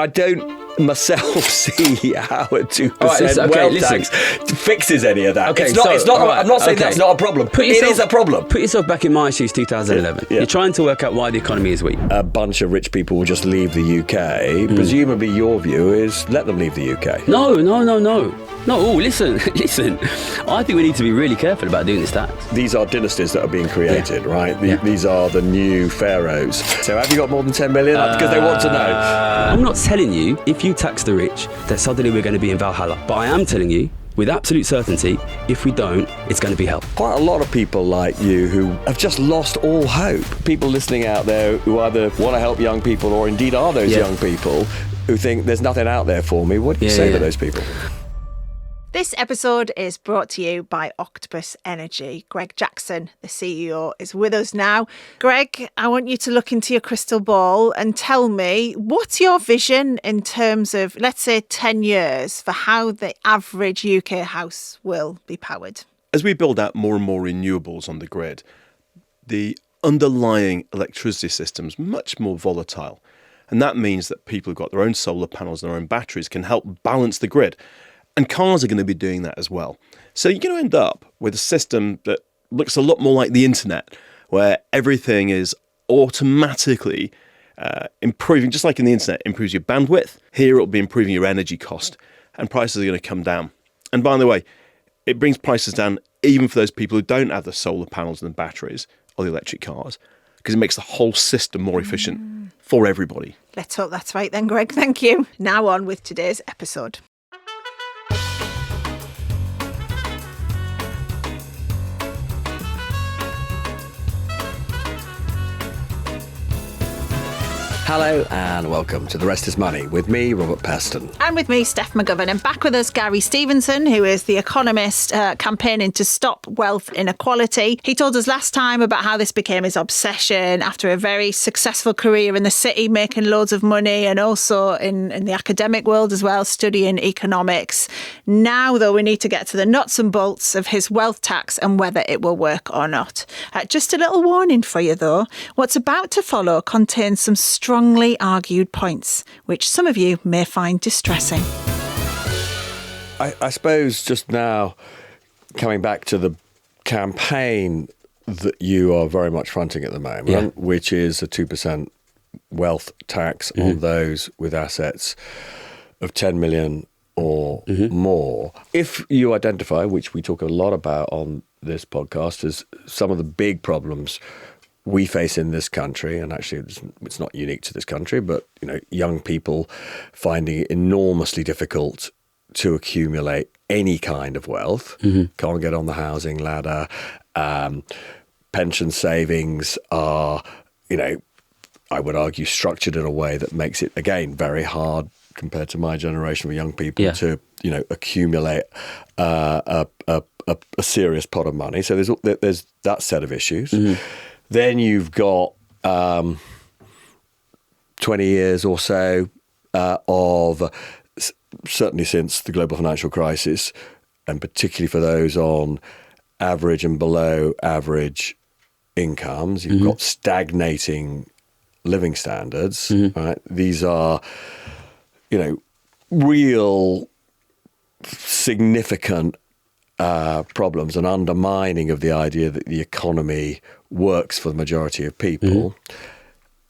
I don't myself see how a 2% wealth tax fixes any of that. Okay, I'm not saying that's not a problem. It is a problem. Put yourself back in my shoes, 2011. Yeah. You're trying to work out why the economy is weak. A bunch of rich people will just leave the UK. Presumably your view is let them leave the UK. No. No, listen. I think we need to be really careful about doing this tax. These are dynasties that are being created, right? These are the new pharaohs. So have you got more than 10 million? Because they want to know. I'm not telling you, if you tax the rich, that suddenly we're going to be in Valhalla. But I am telling you, with absolute certainty, if we don't, it's going to be hell. Quite a lot of people like you who have just lost all hope. People listening out there who either want to help young people or indeed are those young people who think there's nothing out there for me. What do you say to those people? This episode is brought to you by Octopus Energy. Greg Jackson, the CEO, is with us now. Greg, I want you to look into your crystal ball and tell me, what's your vision in terms of, let's say, 10 years for how the average UK house will be powered? As we build out more and more renewables on the grid, the underlying electricity system is much more volatile. And that means that people who've got their own solar panels and their own batteries can help balance the grid. And cars are going to be doing that as well. So you're going to end up with a system that looks a lot more like the internet, where everything is automatically improving, just like in the internet, improves your bandwidth. Here it'll be improving your energy cost, and prices are going to come down. And by the way, it brings prices down even for those people who don't have the solar panels and the batteries or the electric cars, because it makes the whole system more efficient for everybody. Let's hope that's right then, Greg. Thank you. Now on with today's episode. Hello and welcome to The Rest is Money with me, Robert Peston. And with me, Steph McGovern. And back with us, Gary Stevenson, who is the economist campaigning to stop wealth inequality. He told us last time about how this became his obsession after a very successful career in the city, making loads of money, and also in the academic world as well, studying economics. Now, though, we need to get to the nuts and bolts of his wealth tax and whether it will work or not. Just a little warning for you, though. What's about to follow contains some strongly argued points, which some of you may find distressing. I suppose just now, coming back to the campaign that you are very much fronting at the moment, which is a 2% wealth tax on those with assets of 10 million or more. If you identify, which we talk a lot about on this podcast, as some of the big problems we face in this country, and actually it's not unique to this country, but young people finding it enormously difficult to accumulate any kind of wealth, can't get on the housing ladder, pension savings are, I would argue, structured in a way that makes it, again, very hard compared to my generation of young people to, accumulate a serious pot of money. So there's that set of issues. Then you've got 20 years or so of, certainly since the global financial crisis, and particularly for those on average and below average incomes, you've got stagnating living standards. Right? These are, real significant problems and undermining of the idea that the economy works for the majority of people.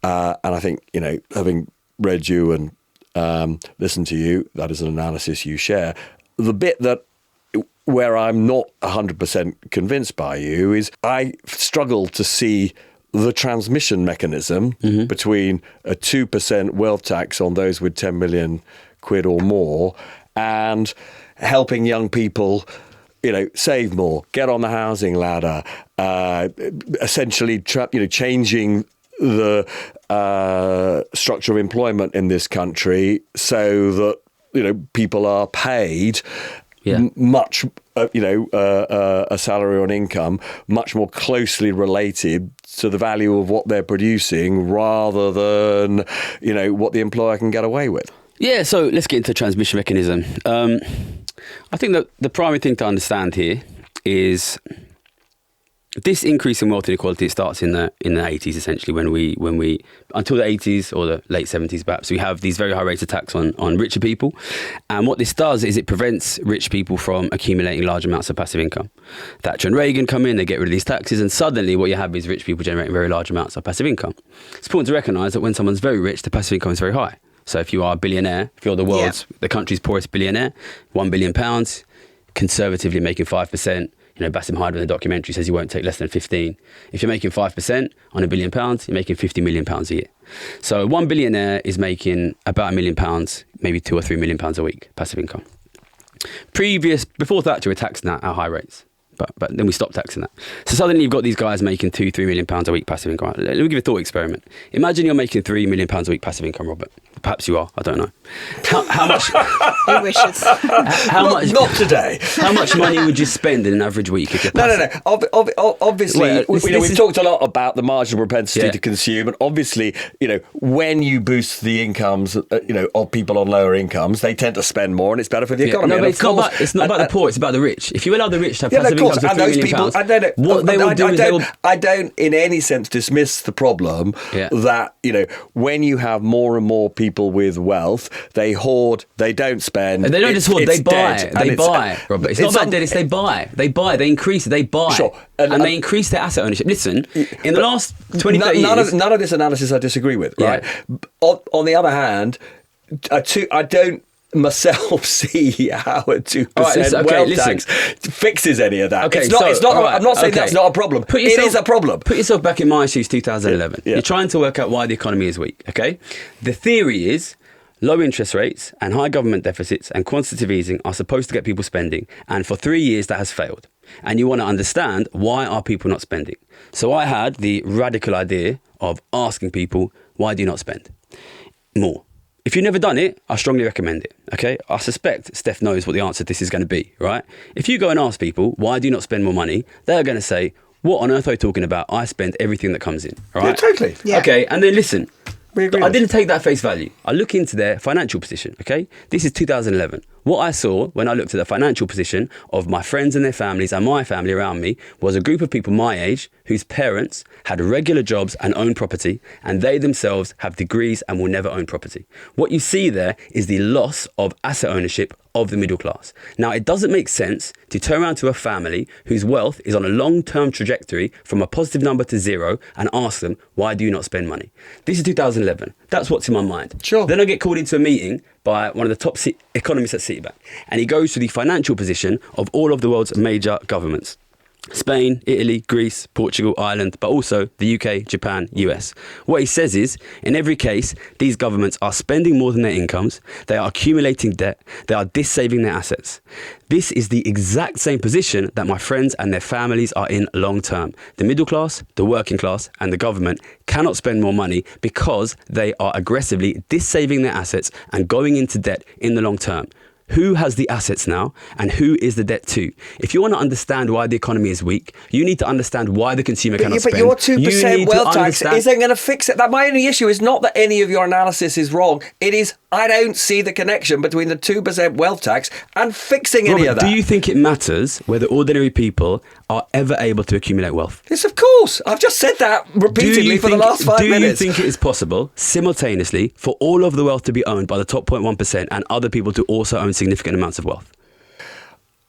And I think, having read you and listened to you, that is an analysis you share. The bit where I'm not 100% convinced by you is I struggle to see the transmission mechanism between a 2% wealth tax on those with 10 million quid or more and helping young people save more, get on the housing ladder, essentially, changing the structure of employment in this country so that, people are paid much, a salary or an income much more closely related to the value of what they're producing rather than, what the employer can get away with. Yeah, so let's get into the transmission mechanism. I think that the primary thing to understand here is this increase in wealth inequality, it starts in the 80s, essentially, when we until the 80s or the late 70s perhaps, we have these very high rates of tax on richer people. And what this does is it prevents rich people from accumulating large amounts of passive income. Thatcher and Reagan come in, they get rid of these taxes, and suddenly what you have is rich people generating very large amounts of passive income. It's important to recognise that when someone's very rich, the passive income is very high. So if you are a billionaire, if you're the country's poorest billionaire, £1 billion, conservatively making 5%, Bassem Hyde in the documentary says you won't take less than 15. If you're making 5% on £1 billion, you're making £50 million a year. So one billionaire is making about £1 million, maybe £2 or $3 million a week, passive income. Before Thatcher, we're taxing that at high rates. But then we stopped taxing that. So suddenly you've got these guys making £2-3 million a week passive income. Let me give you a thought experiment. Imagine you're making £3 million a week passive income, Robert. Perhaps you are. I don't know. How much? He wishes. How much? Not today. How much money would you spend in an average week if you're passive? No. Obviously, we've talked a lot about the marginal propensity to Yeah. consume, and obviously, when you boost the incomes, of people on lower incomes, they tend to spend more, and it's better for the economy. No, And but of it's not about the poor. It's about the rich. If you allow the rich to have Yeah, passive of course. incomes of And £3 those million, people, I don't know. what they will do is they will. I don't, in any sense, dismiss the problem that when you have more and more people with wealth, they hoard, they don't spend. And they don't just hoard, they buy. dead. They buy, Robert. It's not about dead, it's they buy. They buy, they increase, they buy. Sure. And they increase their asset ownership. Listen, in the last 20, 30 years... None of this analysis I disagree with, right? Yeah. On the other hand, I don't myself see how a 2% wealth tax fixes any of that. Okay, I'm not saying that's not a problem. It is a problem. Put yourself back in my shoes, 2011. Yeah. You're trying to work out why the economy is weak, okay? The theory is low interest rates and high government deficits and quantitative easing are supposed to get people spending, and for 3 years that has failed. And you want to understand, why are people not spending? So I had the radical idea of asking people, why do you not spend more? If you've never done it, I strongly recommend it, okay? I suspect Steph knows what the answer to this is going to be, right? If you go and ask people, why do you not spend more money? They're going to say, what on earth are you talking about? I spend everything that comes in, all right? Yeah, totally. Yeah. Okay, and then listen. We agree I with didn't take that face value. I look into their financial position, okay? This is 2011. What I saw when I looked at the financial position of my friends and their families and my family around me was a group of people my age whose parents had regular jobs and owned property, and they themselves have degrees and will never own property. What you see there is the loss of asset ownership of the middle class. Now, it doesn't make sense to turn around to a family whose wealth is on a long-term trajectory from a positive number to zero and ask them, why do you not spend money? This is 2011. That's what's in my mind. Sure. Then I get called into a meeting by one of the top economists at Citibank, and he goes through the financial position of all of the world's major governments. Spain, Italy, Greece, Portugal, Ireland, but also the UK, Japan, US. What he says is, in every case, these governments are spending more than their incomes, they are accumulating debt, they are dissaving their assets. This is the exact same position that my friends and their families are in long term. The middle class, the working class, and the government cannot spend more money because they are aggressively dissaving their assets and going into debt in the long term. Who has the assets now and who is the debt to? If you want to understand why the economy is weak, you need to understand why the consumer cannot spend. But your 2% wealth tax isn't going to fix it. My only issue is not that any of your analysis is wrong. It is, I don't see the connection between the 2% wealth tax and fixing any of that. Do you think it matters whether ordinary people are ever able to accumulate wealth? Yes, of course. I've just said that repeatedly for the last 5 minutes. Do you think it is possible, simultaneously, for all of the wealth to be owned by the top 0.1% and other people to also own significant amounts of wealth?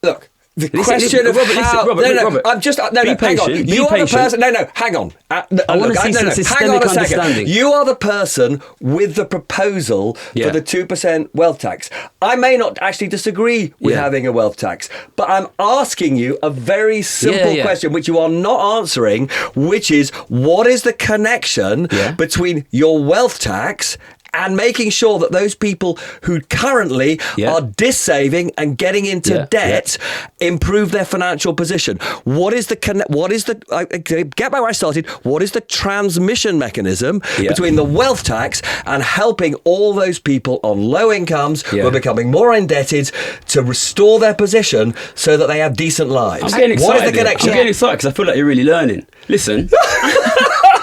Look, the question of how... Robert, I'm just... No, hang on. You are the person... No, hang on. I want to see some systemic understanding. You are the person with the proposal for the 2% wealth tax. I may not actually disagree with having a wealth tax, but I'm asking you a very simple question, which you are not answering, which is, what is the connection between your wealth tax and making sure that those people who currently are dissaving and getting into debt improve their financial position? What is the get back where I started, what is the transmission mechanism between the wealth tax and helping all those people on low incomes who are becoming more indebted to restore their position so that they have decent lives? I'm getting excited. What is the connection? I'm getting excited because I feel like you're really learning. Listen.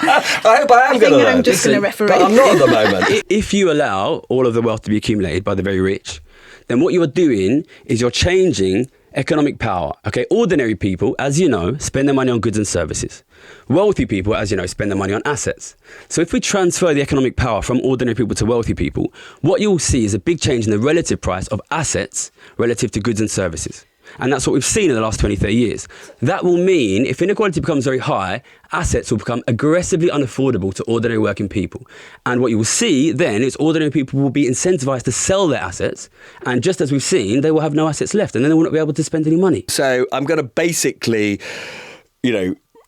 I hope I am going to learn. I'm just going to referee. But I'm not at the moment. If you allow all of the wealth to be accumulated by the very rich, then what you're doing is you're changing economic power. Okay, ordinary people, as you know, spend their money on goods and services. Wealthy people, as you know, spend their money on assets. So if we transfer the economic power from ordinary people to wealthy people, what you'll see is a big change in the relative price of assets relative to goods and services. And that's what we've seen in the last 20, 30 years. That will mean if inequality becomes very high, assets will become aggressively unaffordable to ordinary working people. And what you will see then is ordinary people will be incentivized to sell their assets. And just as we've seen, they will have no assets left and then they will not be able to spend any money. So I'm going to basically,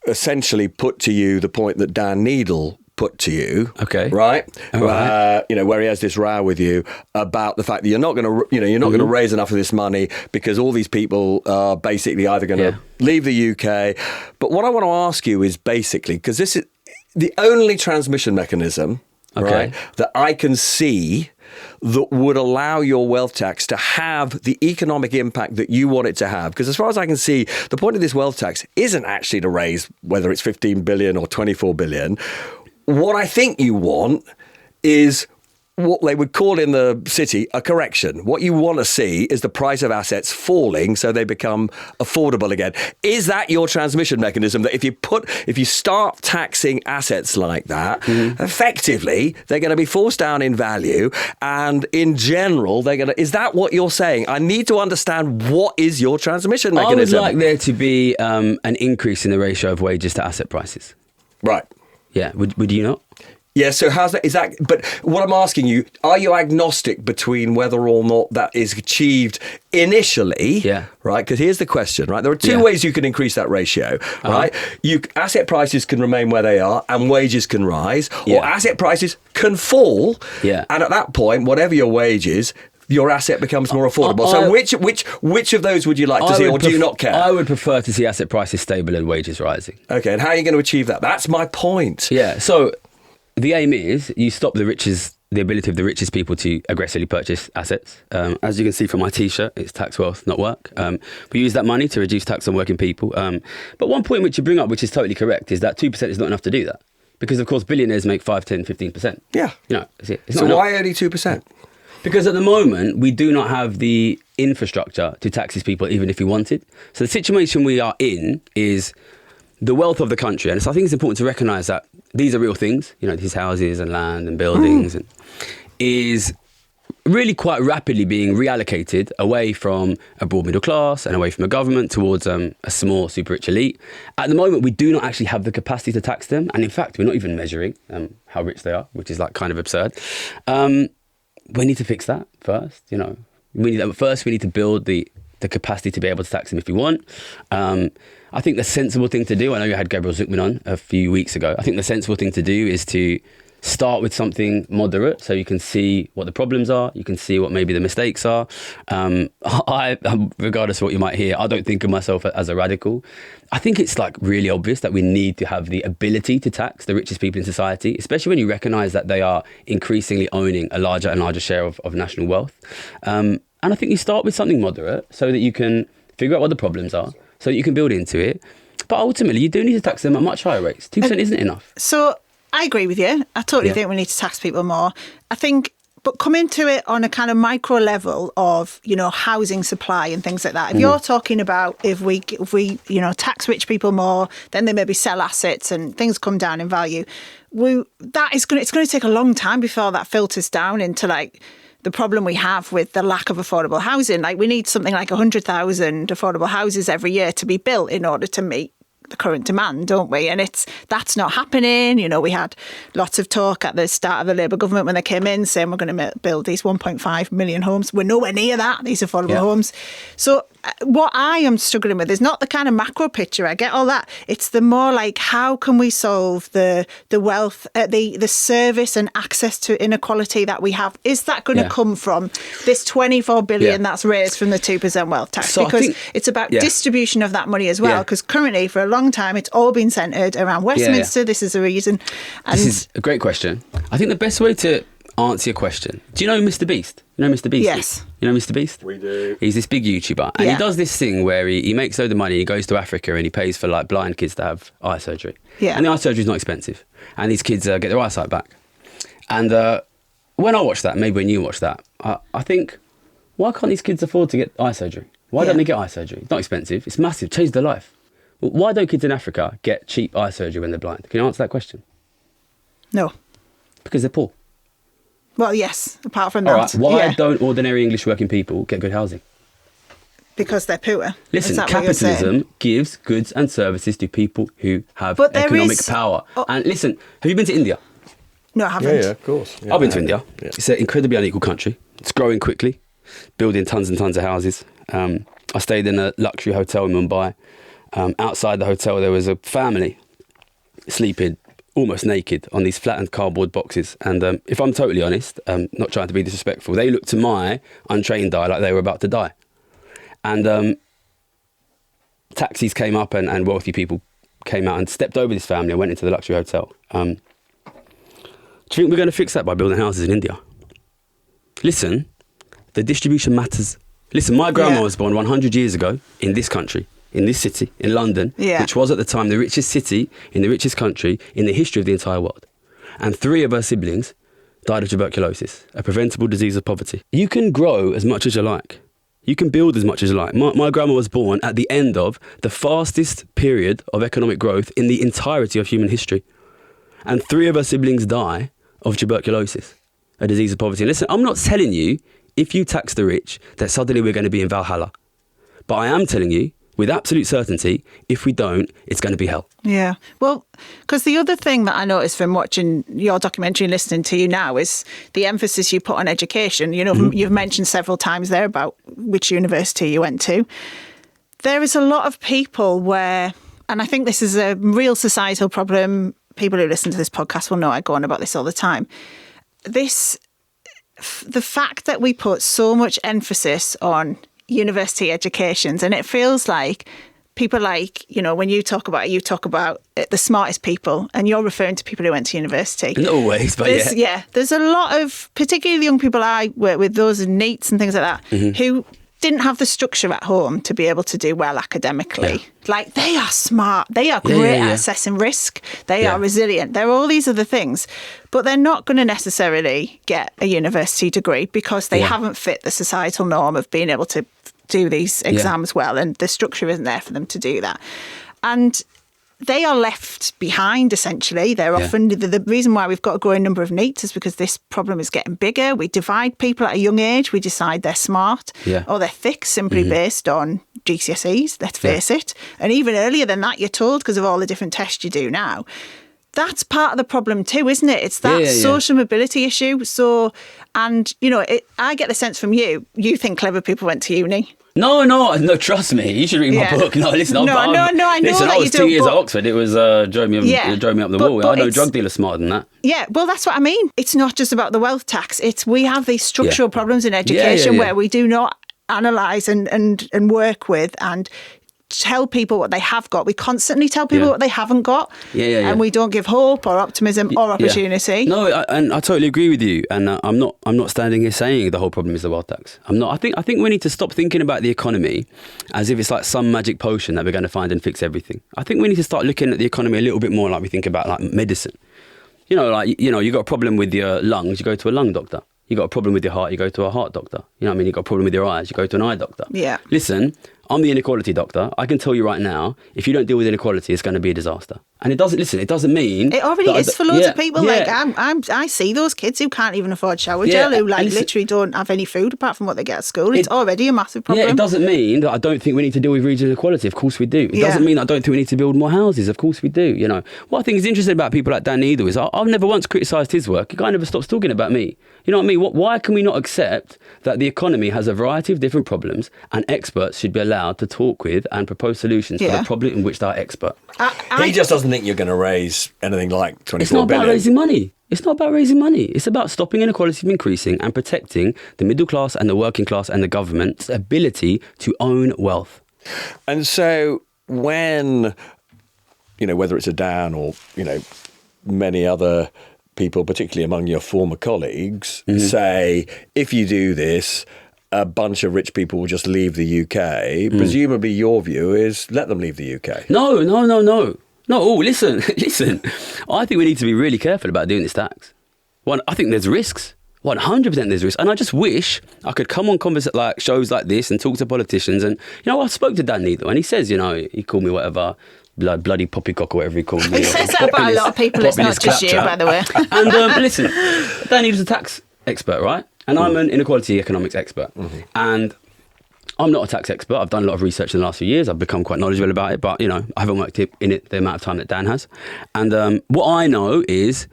essentially put to you the point that Dan Needle put to you, okay, right? All right. Where he has this row with you about the fact that you're not going to, you're not going to raise enough of this money because all these people are basically either going to leave the UK. But what I want to ask you is basically, because this is the only transmission mechanism, right, that I can see that would allow your wealth tax to have the economic impact that you want it to have. Because as far as I can see, the point of this wealth tax isn't actually to raise whether it's 15 billion or 24 billion. What I think you want is what they would call in the city a correction. What you want to see is the price of assets falling so they become affordable again. Is that your transmission mechanism, that if you start taxing assets like that, effectively they're going to be forced down in value, and in general is that what you're saying? I need to understand what is your transmission mechanism. I would like there to be an increase in the ratio of wages to asset prices. Right. Yeah, would you not? Yeah, so but what I'm asking you, are you agnostic between whether or not that is achieved initially? Yeah. Right, because here's the question, right? There are two ways you can increase that ratio, right? Asset prices can remain where they are and wages can rise, or asset prices can fall. Yeah. And at that point, whatever your wage is, your asset becomes more affordable. So which of those would you like to see, or do you not care? I would prefer to see asset prices stable and wages rising. Okay, and how are you going to achieve that? That's my point. Yeah, so the aim is you stop the ability of the richest people to aggressively purchase assets. As you can see from my T-shirt, it's tax wealth, not work. We use that money to reduce tax on working people. But one point which you bring up, which is totally correct, is that 2% is not enough to do that. Because, of course, billionaires make 5, 10, 15%. Yeah. It's so not why enough. only 2%? Because at the moment, we do not have the infrastructure to tax these people even if we wanted. So the situation we are in is the wealth of the country. And so I think it's important to recognise that these are real things, these houses and land and buildings, and is really quite rapidly being reallocated away from a broad middle class and away from a government towards a small super rich elite. At the moment, we do not actually have the capacity to tax them. And in fact, we're not even measuring how rich they are, which is kind of absurd. We need to fix that first. We need to build the capacity to be able to tax them if we want. I think the sensible thing to do, I know you had Gabriel Zucman on a few weeks ago, I think the sensible thing to do is to start with something moderate so you can see what the problems are, you can see what maybe the mistakes are. Regardless of what you might hear, I don't think of myself as a radical. I think it's really obvious that we need to have the ability to tax the richest people in society, especially when you recognise that they are increasingly owning a larger and larger share of national wealth. And I think you start with something moderate so that you can figure out what the problems are, so that you can build into it. But ultimately, you do need to tax them at much higher rates. 2% isn't enough. So I agree with you. I totally think we need to tax people more. I think, but come into it on a kind of micro level of, housing supply and things like that. If you're talking about if we tax rich people more, then they maybe sell assets and things come down in value. It's going to take a long time before that filters down into the problem we have with the lack of affordable housing. We need something like 100,000 affordable houses every year to be built in order to meet the current demand, don't we? And that's not happening. We had lots of talk at the start of the Labour government when they came in saying we're going to build these 1.5 million homes. We're nowhere near that, these affordable homes. So what I am struggling with is not the kind of macro picture. I get all that. It's the more how can we solve the wealth, the service and access to inequality that we have? Is that going to come from this 24 billion that's raised from the 2% wealth tax? So because it's about distribution of that money as well. Because currently, for a long time, it's all been centred around Westminster. This is the reason. And this is a great question. I think the best way to answer your question, do you know Mr. Beast? You know Mr. Beast? Yes. You know Mr. Beast? We do. He's this big YouTuber, and he does this thing where he makes loads of money, he goes to Africa and he pays for blind kids to have eye surgery. Yeah. And the eye surgery is not expensive, and these kids get their eyesight back. And when I watch that, maybe when you watch that, I think, why can't these kids afford to get eye surgery? Why don't they get eye surgery? It's not expensive. It's massive. Changed their life. Well, why don't kids in Africa get cheap eye surgery when they're blind? Can you answer that question? No. Because they're poor. Well, yes, apart from All that. right. Why don't ordinary English working people get good housing? Because they're poor. Listen, capitalism gives goods and services to people who have But there economic is- power. Oh. And listen, have you been to India? No, I haven't. Yeah, of course. Yeah, I've been to India. Yeah. It's an incredibly unequal country. It's growing quickly, building tons and tons of houses. I stayed in a luxury hotel in Mumbai. Outside the hotel, there was a family sleeping almost naked on these flattened cardboard boxes. And if I'm totally honest, not trying to be disrespectful, they looked to my untrained eye like they were about to die. And taxis came up and wealthy people came out and stepped over this family and went into the luxury hotel. Do you think we're going to fix that by building houses in India? Listen, the distribution matters. Listen, my grandma was born 100 years ago in this country, in this city, in London, which was at the time the richest city in the richest country in the history of the entire world. And 3 of her siblings died of tuberculosis, a preventable disease of poverty. You can grow as much as you like. You can build as much as you like. My grandma was born at the end of the fastest period of economic growth in the entirety of human history. And 3 of her siblings die of tuberculosis, a disease of poverty. And listen, I'm not telling you, if you tax the rich, that suddenly we're going to be in Valhalla. But I am telling you, with absolute certainty, if we don't, it's going to be hell. Yeah. Well, because the other thing that I noticed from watching your documentary and listening to you now is the emphasis you put on education. You know, you've mentioned several times there about which university you went to. There is a lot of people where, and I think this is a real societal problem. People who listen to this podcast will know I go on about this all the time. The fact that we put so much emphasis on university educations, and it feels like people like, you know, when you talk about the smartest people, and you're referring to people who went to university. Not always, but there's a lot of, particularly the young people I work with, those in NEETs and things like that, who didn't have the structure at home to be able to do well academically. Yeah. Like, they are smart, they are great at assessing risk, they are resilient, they're all these other things, but they're not going to necessarily get a university degree because they haven't fit the societal norm of being able to do these exams well, and the structure isn't there for them to do that. And they are left behind, essentially. They're often, the reason why we've got a growing number of NEETs is because this problem is getting bigger. We divide people at a young age. We decide they're smart or they're thick simply based on GCSEs, let's face it. And even earlier than that, you're told, because of all the different tests you do now. That's part of the problem too, isn't it? It's that social mobility issue. So, and, you know, I get the sense from you think clever people went to uni. No, trust me. You should read my book. No, listen, I know listen, I was that 2 you years do, at Oxford. It was drove me up the wall. I know drug dealers smarter than that. Yeah, well, that's what I mean. It's not just about the wealth tax. It's we have these structural problems in education where we do not analyse and work with and tell people what they have got. We constantly tell people what they haven't got. And we don't give hope or optimism or opportunity. No, and I totally agree with you. And I'm not standing here saying the whole problem is the wealth tax. I'm not. I think we need to stop thinking about the economy as if it's like some magic potion that we're going to find and fix everything. I think we need to start looking at the economy a little bit more like we think about like medicine. You know, like, you know, you got a problem with your lungs, you go to a lung doctor. You got a problem with your heart, you go to a heart doctor. You know what I mean? You got a problem with your eyes, you go to an eye doctor. Yeah. Listen, I'm the inequality doctor. I can tell you right now, if you don't deal with inequality, it's going to be a disaster. And it doesn't mean... It already is for loads of people. Like, I see those kids who can't even afford shower gel, who literally don't have any food apart from what they get at school. It's already a massive problem. Yeah, it doesn't mean that I don't think we need to deal with regional inequality. Of course we do. It doesn't mean that I don't think we need to build more houses. Of course we do. You know, what I think is interesting about people like Dan Needle is I've never once criticised his work. The guy never stops talking about me. You know what I mean? Why can we not accept that the economy has a variety of different problems and experts should be allowed to talk with and propose solutions for the problem in which they're expert? He just doesn't think you're going to raise anything like 24 It's not billion. about raising money. It's not about raising money. It's about stopping inequality from increasing and protecting the middle class and the working class and the government's ability to own wealth. And so when, you know, whether it's a Dan or, you know, many other people, particularly among your former colleagues, say, if you do this, a bunch of rich people will just leave the UK. Presumably your view is let them leave the UK. No. No, listen. I think we need to be really careful about doing this tax. One, I think there's risks. 100% there's risk. And I just wish I could come on like shows like this and talk to politicians. And, I spoke to Dan Needle and he says, he called me whatever, bloody poppycock or whatever he called me. He says that about a lot of people. It's not just you, by the way. And listen, Dan Needle's a tax expert, right? And I'm an inequality economics expert. Mm-hmm. And I'm not a tax expert. I've done a lot of research in the last few years. I've become quite knowledgeable about it. But, I haven't worked in it the amount of time that Dan has. And what I know is,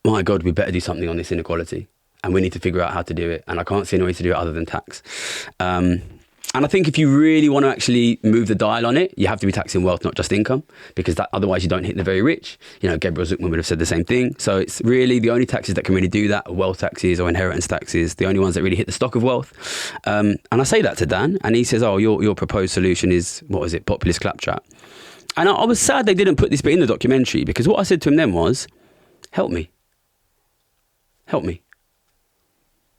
my God, we better do something on this inequality. And we need to figure out how to do it. And I can't see any way to do it other than tax. And I think if you really want to actually move the dial on it, you have to be taxing wealth, not just income, because otherwise you don't hit the very rich. Gabriel Zuckman would have said the same thing. So it's really the only taxes that can really do that are wealth taxes or inheritance taxes, the only ones that really hit the stock of wealth. And I say that to Dan, and he says, oh, your proposed solution is, what was it, populist claptrap. And I was sad they didn't put this bit in the documentary, because what I said to him then was, help me. Help me.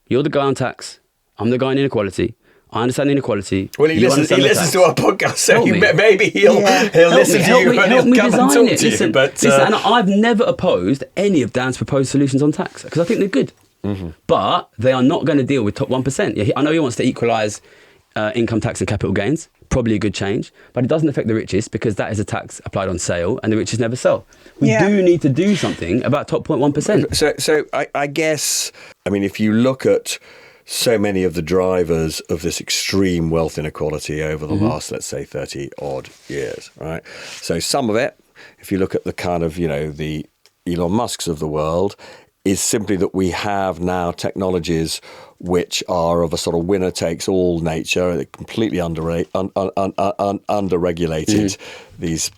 You're the guy on tax. I'm the guy on inequality. I understand inequality. Well, he listens to our podcast, so maybe he'll listen to you and he'll come and talk to you. But and I've never opposed any of Dan's proposed solutions on tax because I think they're good. Mm-hmm. But they are not going to deal with top 1%. Yeah, I know he wants to equalise income tax and capital gains. Probably a good change, but it doesn't affect the richest because that is a tax applied on sale and the richest never sell. We do need to do something about top 0.1%. So I guess, if you look at so many of the drivers of this extreme wealth inequality over the last, let's say, 30 odd years, right? So some of it, if you look at the kind of, the Elon Musks of the world, is simply that we have now technologies which are of a sort of winner-takes-all nature. They're completely under-regulated, these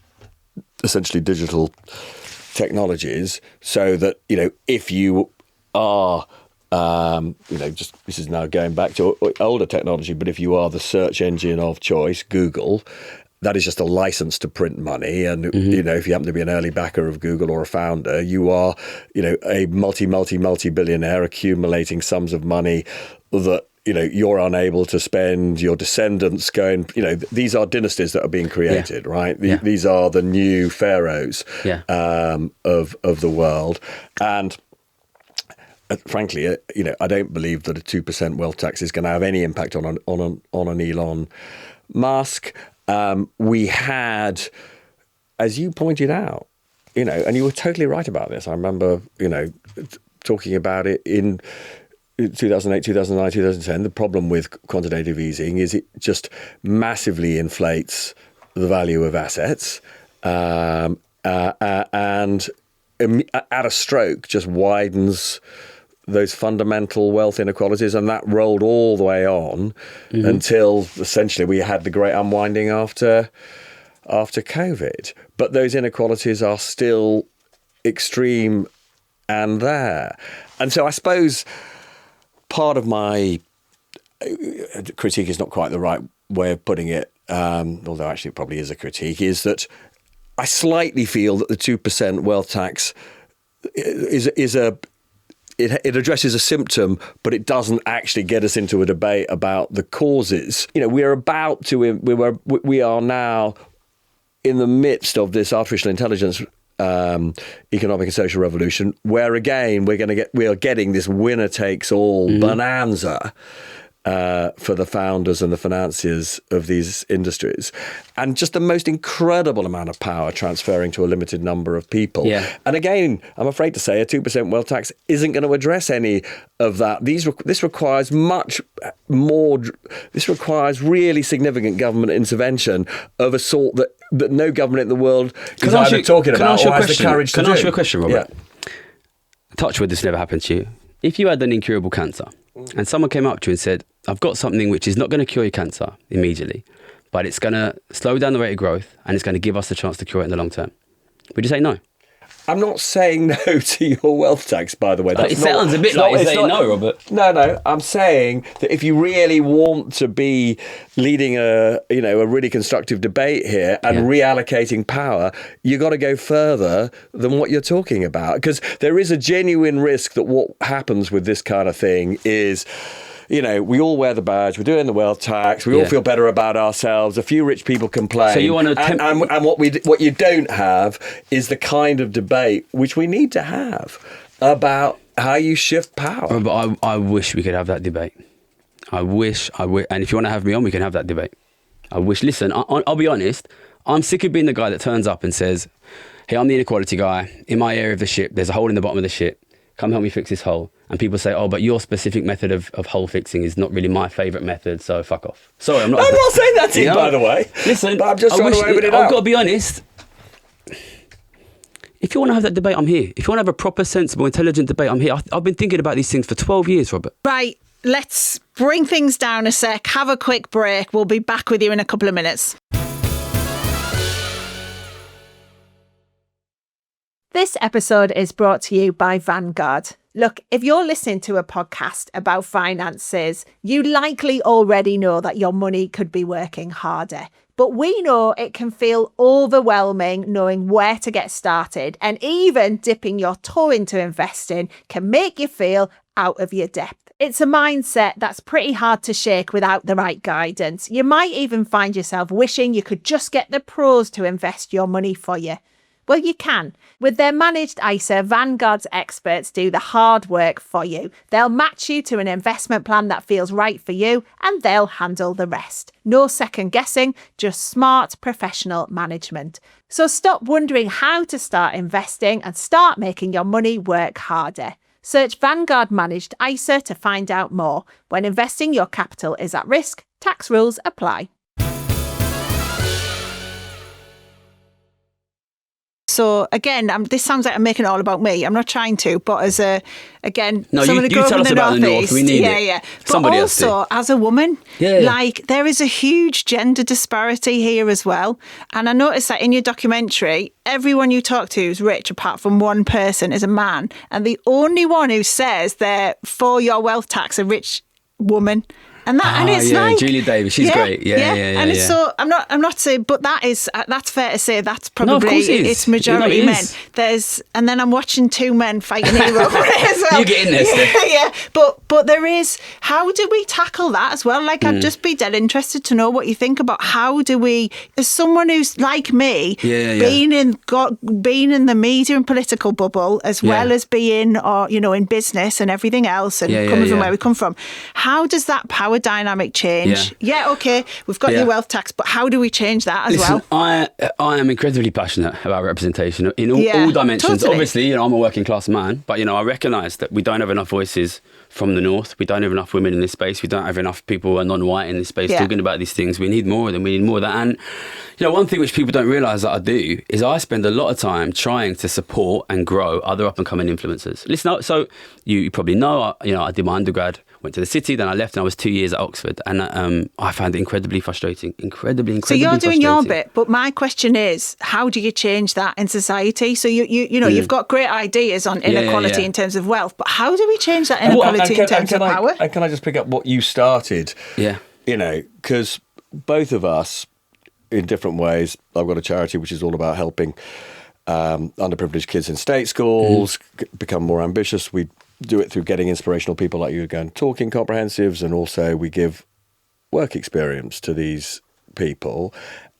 essentially digital technologies, so that, if you are, this is now going back to older technology, but if you are the search engine of choice, Google, that is just a license to print money. And, if you happen to be an early backer of Google or a founder, you are, a multi-billionaire accumulating sums of money that, you're unable to spend, your descendants going, these are dynasties that are being created, right? These are the new pharaohs of the world. And frankly, I don't believe that a 2% wealth tax is going to have any impact on an Elon Musk. We had, as you pointed out, and you were totally right about this. I remember, talking about it in 2008, 2009, 2010. The problem with quantitative easing is it just massively inflates the value of assets, and at a stroke just widens those fundamental wealth inequalities, and that rolled all the way on until essentially we had the great unwinding after COVID. But those inequalities are still extreme and there. And so I suppose part of my critique is not quite the right way of putting it, although actually it probably is a critique, is that I slightly feel that the 2% wealth tax it addresses a symptom, but it doesn't actually get us into a debate about the causes. We are now in the midst of this artificial intelligence economic and social revolution, where again we are getting this winner takes all bonanza for the founders and the financiers of these industries, and just the most incredible amount of power transferring to a limited number of people. And again, I'm afraid to say a 2% wealth tax isn't going to address any of that. This requires much more. This requires really significant government intervention of a sort that no government in the world is either talking about or has the courage to do. Can I ask you a question, Robert? Touch wood, this never happened to you. If you had an incurable cancer and someone came up to you and said, I've got something which is not going to cure your cancer immediately, but it's going to slow down the rate of growth and it's going to give us the chance to cure it in the long term, would you say no? I'm not saying no to your wealth tax, by the way. It sounds a bit like you're saying no, Robert. No. I'm saying that if you really want to be leading a really constructive debate here and reallocating power, you got to go further than what you're talking about, because there is a genuine risk that what happens with this kind of thing is, we all wear the badge, we're doing the wealth tax, we all feel better about ourselves, a few rich people complain. So you want to and what you don't have is the kind of debate which we need to have about how you shift power. But I wish we could have that debate. I wish, and if you want to have me on, we can have that debate. I wish, listen, I'll be honest, I'm sick of being the guy that turns up and says, hey, I'm the inequality guy. In my area of the ship, there's a hole in the bottom of the ship. Come help me fix this hole. And people say, oh, but your specific method of hole fixing is not really my favourite method, so fuck off. Sorry, I'm not saying that to you, by the way. Listen, but I'm just trying to open it up. I've got to be honest. If you want to have that debate, I'm here. If you want to have a proper, sensible, intelligent debate, I'm here. I've been thinking about these things for 12 years, Robert. Right, let's bring things down a sec, have a quick break. We'll be back with you in a couple of minutes. This episode is brought to you by Vanguard. Look, if you're listening to a podcast about finances, you likely already know that your money could be working harder. But we know it can feel overwhelming knowing where to get started, and even dipping your toe into investing can make you feel out of your depth. It's a mindset that's pretty hard to shake without the right guidance. You might even find yourself wishing you could just get the pros to invest your money for you. Well, you can. With their managed ISA, Vanguard's experts do the hard work for you. They'll match you to an investment plan that feels right for you, and they'll handle the rest. No second guessing, just smart professional management. So stop wondering how to start investing and start making your money work harder. Search Vanguard Managed ISA to find out more. When investing, your capital is at risk. Tax rules apply. So again, this sounds like I'm making it all about me. I'm not trying to, but as someone who grew up in the Northeast, we need it. But somebody also as a woman, like there is a huge gender disparity here as well. And I noticed that in your documentary, everyone you talk to who's rich, apart from one person, is a man, and the only one who says they're for your wealth tax, a rich woman. And it's like Julia Davis, she's great. Yeah. And it's so I'm not saying, but that's fair to say that's probably it's majority men. And then I'm watching two men fighting here over it as well. You get in there, Steph. But there is. How do we tackle that as well? Like I'd just be dead interested to know what you think about how do we, as someone who's like me, being in the media and political bubble as well as being in business and everything else and coming from where we come from. How does that power dynamic change? Okay, we've got your wealth tax, but how do we change that as well? I am incredibly passionate about representation in all dimensions. Totally. Obviously, I'm a working class man, but I recognise that we don't have enough voices from the north. We don't have enough women in this space. We don't have enough people who are non-white in this space talking about these things. We need more of them. We need more of that. And one thing which people don't realise that I do is I spend a lot of time trying to support and grow other up and coming influencers. Listen, so you probably know, I did my undergrad, went to the city, then I left and I was 2 years at Oxford, and I found it incredibly frustrating. Incredibly So you're doing your bit, but my question is, how do you change that in society? So you've got great ideas on inequality in terms of wealth, but how do we change that inequality in terms of power? And can I just pick up what you started? Yeah. Because both of us, in different ways, I've got a charity which is all about helping underprivileged kids in state schools become more ambitious. We do it through getting inspirational people like you going talking comprehensives, and also we give work experience to these people.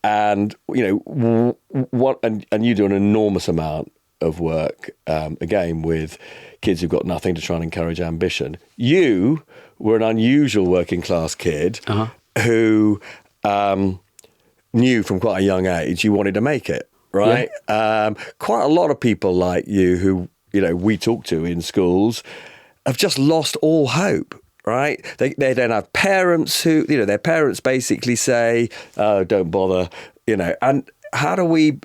And and you do an enormous amount of work again with kids who've got nothing to try and encourage ambition. You were an unusual working class kid who knew from quite a young age you wanted to make it, right? Quite a lot of people like you who we talk to in schools have just lost all hope, right? They don't have parents who, their parents basically say, oh, don't bother, and how do we,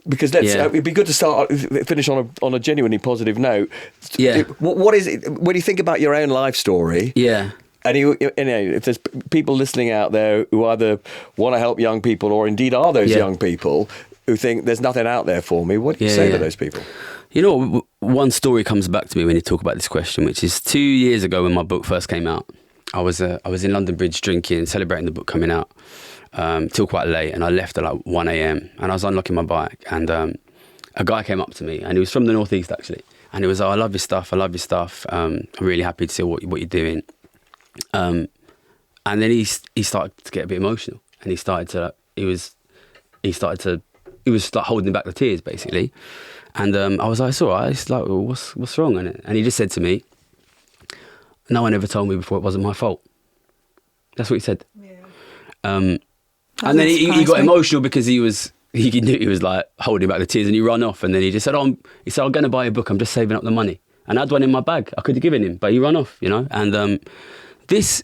because it'd be good to finish on a genuinely positive note. Yeah. What is it, when you think about your own life story? Yeah. And if there's people listening out there who either want to help young people or indeed are those young people who think there's nothing out there for me, what do you say to those people? One story comes back to me when you talk about this question, which is 2 years ago when my book first came out. I was in London Bridge drinking, celebrating the book coming out till quite late, and I left at like 1 a.m. and I was unlocking my bike, and a guy came up to me, and he was from the Northeast actually, and he was like, I love your stuff. I'm really happy to see what you're doing. And then he started to get a bit emotional, and he was like holding back the tears basically. And I was like, it's all right. It's like, well, what's wrong? And he just said to me, no one ever told me before it wasn't my fault. That's what he said. Yeah. And then he got emotional because he knew he was like holding back the tears, and he ran off. And then he just said, I'm going to buy a book. I'm just saving up the money. And I had one in my bag. I could have given him, but he ran off, And this,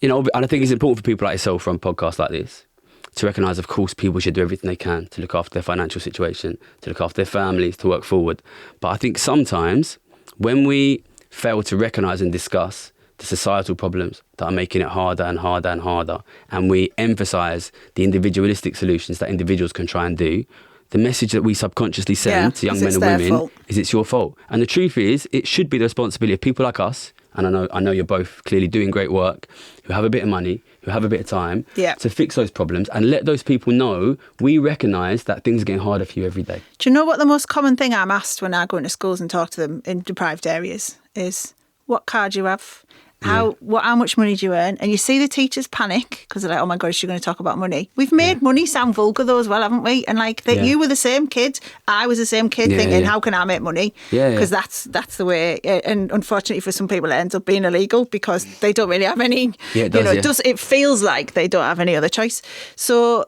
and I think it's important for people like yourself from podcasts like this to recognise, of course, people should do everything they can to look after their financial situation, to look after their families, to work forward. But I think sometimes when we fail to recognise and discuss the societal problems that are making it harder and harder and harder, and we emphasise the individualistic solutions that individuals can try and do, the message that we subconsciously send to young men and women is it's your fault. And the truth is, it should be the responsibility of people like us, and I know you're both clearly doing great work, who have a bit of money, who have a bit of time, to fix those problems and let those people know we recognise that things are getting harder for you every day. Do you know what the most common thing I'm asked when I go into schools and talk to them in deprived areas is, what car do you have? How much money do you earn? And you see the teachers panic because they're like, oh my gosh, you're going to talk about money. We've made money sound vulgar though as well, haven't we? And like that, you were the same kid, I was the same kid thinking, how can I make money? Because that's the way. And unfortunately for some people, it ends up being illegal because they don't really have any. It feels like they don't have any other choice. So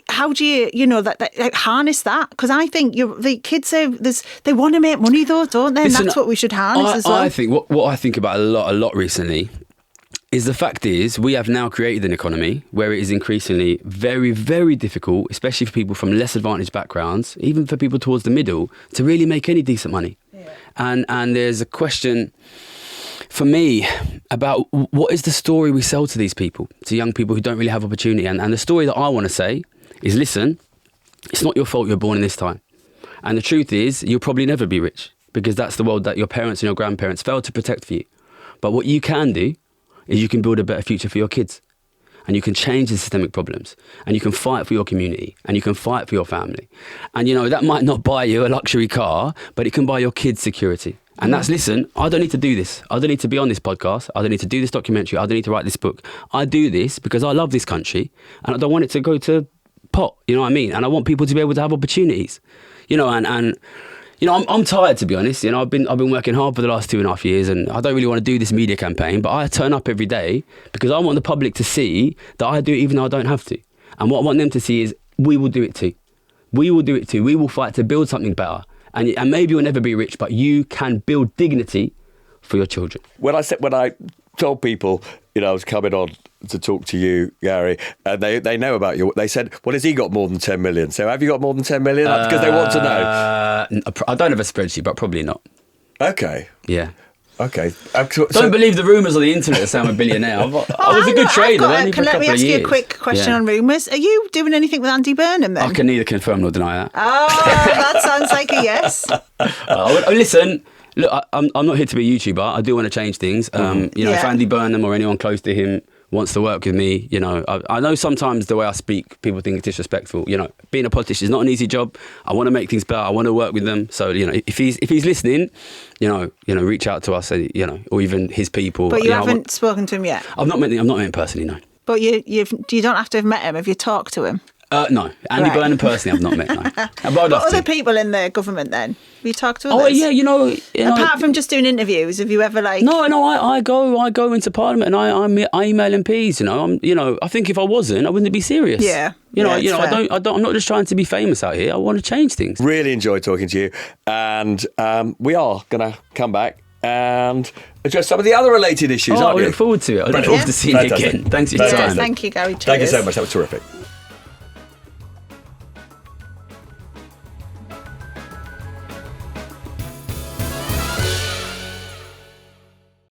how do you, like, harness that? Because I think the kids say they want to make money though, don't they? And that's what we should harness as well. I think what I think about a lot recently is the fact is we have now created an economy where it is increasingly very, very difficult, especially for people from less advantaged backgrounds, even for people towards the middle, to really make any decent money. Yeah. And there's a question for me about what is the story we sell to these people, to young people who don't really have opportunity. And the story that I want to say is, listen, it's not your fault you're born in this time. And the truth is, you'll probably never be rich because that's the world that your parents and your grandparents failed to protect for you. But what you can do is you can build a better future for your kids. And you can change the systemic problems. And you can fight for your community. And you can fight for your family. And, that might not buy you a luxury car, but it can buy your kids security. And that's, listen, I don't need to do this. I don't need to be on this podcast. I don't need to do this documentary. I don't need to write this book. I do this because I love this country and I don't want it to go to pot, you know what I mean? And I want people to be able to have opportunities, I'm tired, to be honest. I've been working hard for the last 2.5 years and I don't really want to do this media campaign, but I turn up every day because I want the public to see that I do it even though I don't have to. And what I want them to see is we will do it too. We will do it too. We will fight to build something better. And maybe you'll never be rich, but you can build dignity for your children. When I told people, I was coming on to talk to you, Gary, and they know about you. They said, well, has he got more than 10 million? So have you got more than 10 million? Because they want to know. I don't have a spreadsheet, but probably not. Okay. Yeah. Okay. Don't believe the rumours on the internet that say I'm a billionaire. I was a good trader. Let me ask you a quick question on rumours. Are you doing anything with Andy Burnham then? I can neither confirm nor deny that. Oh, that sounds like a yes. Listen, look, I'm not here to be a YouTuber. I do want to change things. If Andy Burnham or anyone close to him wants to work with me, I know sometimes the way I speak, people think it's disrespectful. Being a politician is not an easy job. I want to make things better. I want to work with them. So, if he's listening, reach out to us, or even his people. But you haven't spoken to him yet? I've not met him personally, no. But you don't have to have met him. Have you talked to him? No. Andy Burnham personally I've not met, no. But other people in the government then? Have you talked to others? Oh, yeah, Apart from just doing interviews, have you ever No, I go into Parliament and I email MPs, I think if I wasn't, I wouldn't be serious. Yeah. I'm not just trying to be famous out here. I want to change things. Really enjoyed talking to you. And we are going to come back and address some of the other related issues, aren't I you? look forward to it. I look forward to seeing you again. Thanks for your time. Thank you, Gary. Cheers. Thank you so much. That was terrific.